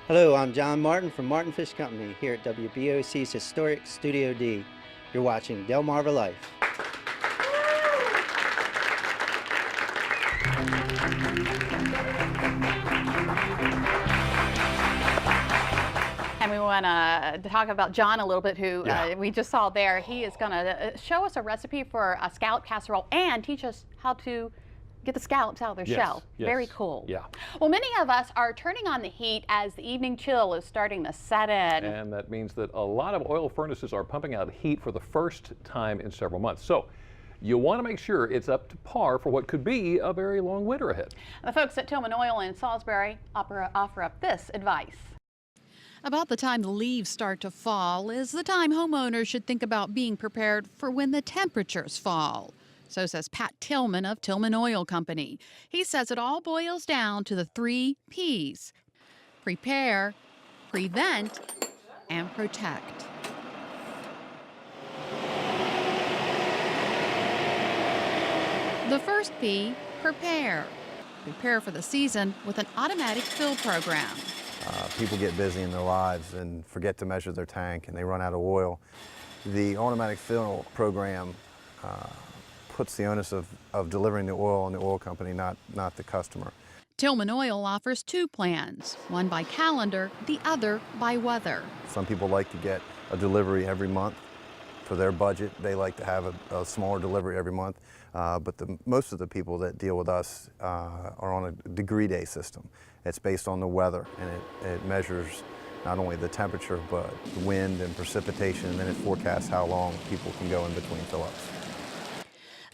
Hello, I'm John Martin from Martin Fish Company here at WBOC's historic Studio D. You're watching Delmarva Life. And we want to talk about John a little bit, who we just saw there. He is going to show us a recipe for a scallop casserole and teach us how to get the scallops out of their shell. Yes. Very cool. Yeah. Well, many of us are turning on the heat as the evening chill is starting to set in. And that means that a lot of oil furnaces are pumping out heat for the first time in several months. So you want to make sure it's up to par for what could be a very long winter ahead. The folks at Tilghman Oil in Salisbury offer up this advice. About the time the leaves start to fall is the time homeowners should think about being prepared for when the temperatures fall. So says Pat Tilghman of Tilghman Oil Company. He says it all boils down to the 3 P's: prepare, prevent, and protect. The first P, prepare. Prepare for the season with an automatic fill program. People get busy in their lives and forget to measure their tank, and they run out of oil. The automatic fill program puts the onus of delivering the oil on the oil company, not the customer. Tilghman Oil offers 2 plans, one by calendar, the other by weather. Some people like to get a delivery every month. For their budget, they like to have a smaller delivery every month, but most of the people that deal with us are on a degree day system. It's based on the weather, and it measures not only the temperature, but the wind and precipitation, and then it forecasts how long people can go in between fill-ups.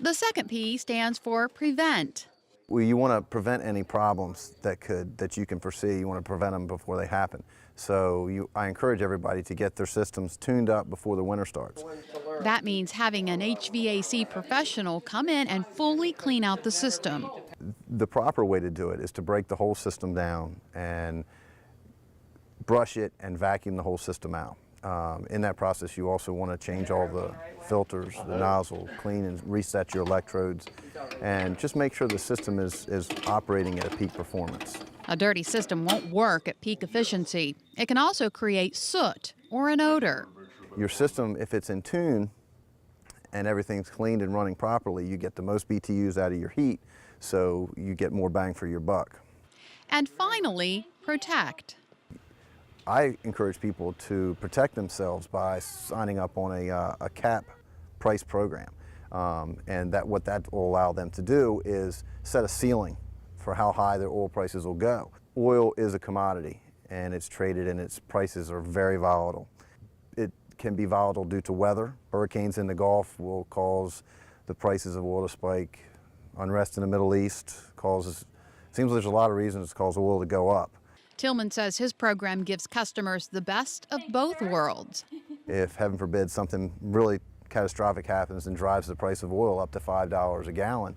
The second P stands for prevent. Well, you want to prevent any problems that you can foresee. You want to prevent them before they happen. So I encourage everybody to get their systems tuned up before the winter starts. That means having an HVAC professional come in and fully clean out the system. The proper way to do it is to break the whole system down and brush it and vacuum the whole system out. In that process, you also want to change all the filters, the nozzle, clean and reset your electrodes, and just make sure the system is operating at a peak performance. A dirty system won't work at peak efficiency. It can also create soot or an odor. Your system, if it's in tune and everything's cleaned and running properly, you get the most BTUs out of your heat, so you get more bang for your buck. And finally, protect. I encourage people to protect themselves by signing up on a cap price program. And what that will allow them to do is set a ceiling for how high their oil prices will go. Oil is a commodity, and it's traded, and its prices are very volatile. It can be volatile due to weather. Hurricanes in the Gulf will cause the prices of oil to spike. Unrest in the Middle East seems there's a lot of reasons to cause oil to go up. Tilghman says his program gives customers the best of both worlds. If, heaven forbid, something really catastrophic happens and drives the price of oil up to $5 a gallon,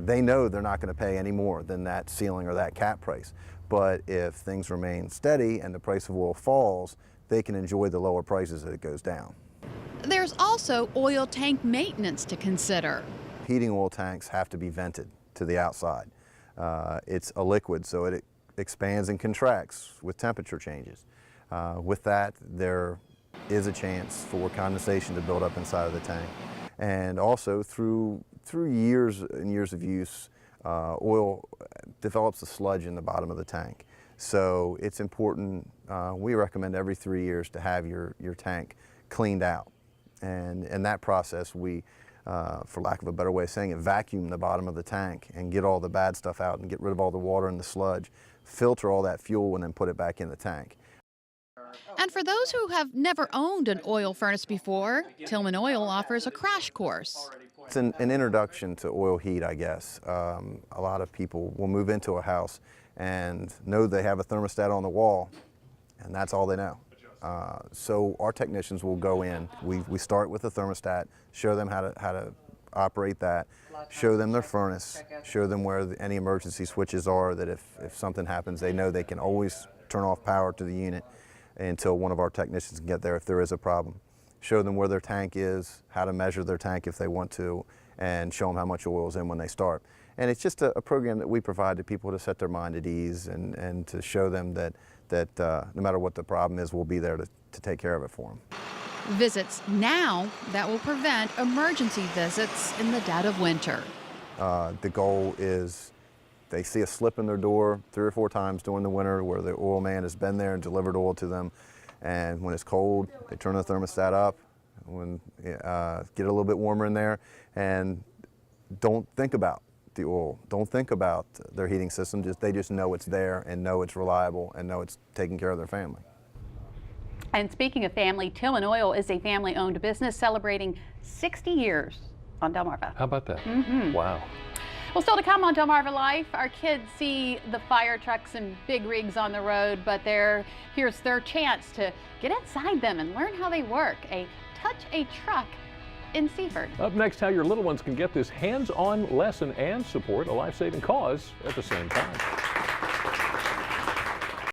they know they're not going to pay any more than that ceiling or that cap price. But if things remain steady and the price of oil falls, they can enjoy the lower prices as it goes down. There's also oil tank maintenance to consider. Heating oil tanks have to be vented to the outside. It's a liquid, so it expands and contracts with temperature changes. With that, there is a chance for condensation to build up inside of the tank. And also through years and years of use, oil develops a sludge in the bottom of the tank. So it's important, we recommend every 3 years to have your tank cleaned out. And in that process, we, for lack of a better way of saying it, vacuum the bottom of the tank and get all the bad stuff out and get rid of all the water and the sludge, filter all that fuel, and then put it back in the tank. And for those who have never owned an oil furnace before, Tilghman Oil offers a crash course. It's an introduction to oil heat, I guess. A lot of people will move into a house and know they have a thermostat on the wall, and that's all they know. So our technicians will go in. We start with the thermostat, show them how to operate that, show them their furnace, show them where any emergency switches are, that if something happens, they know they can always turn off power to the unit until one of our technicians can get there if there is a problem. Show them where their tank is, how to measure their tank if they want to, and show them how much oil is in when they start. And it's just a program that we provide to people to set their mind at ease and to show them that no matter what the problem is, we'll be there to take care of it for them. Visits now that will prevent emergency visits in the dead of winter. The goal is they see a slip in their door 3 or 4 times during the winter where the oil man has been there and delivered oil to them. And when it's cold, they turn the thermostat up, get a little bit warmer in there, and don't think about the oil. Don't think about their heating system. They just know it's there and know it's reliable and know it's taking care of their family. And speaking of family, Tilghman Oil is a family-owned business celebrating 60 years on Delmarva. How about that? Wow. Well, still to come on Delmarva Life, our kids see the fire trucks and big rigs on the road, but here's their chance to get inside them and learn how they work. A Touch a Truck in Seaford. Up next, how your little ones can get this hands-on lesson and support a life-saving cause at the same time.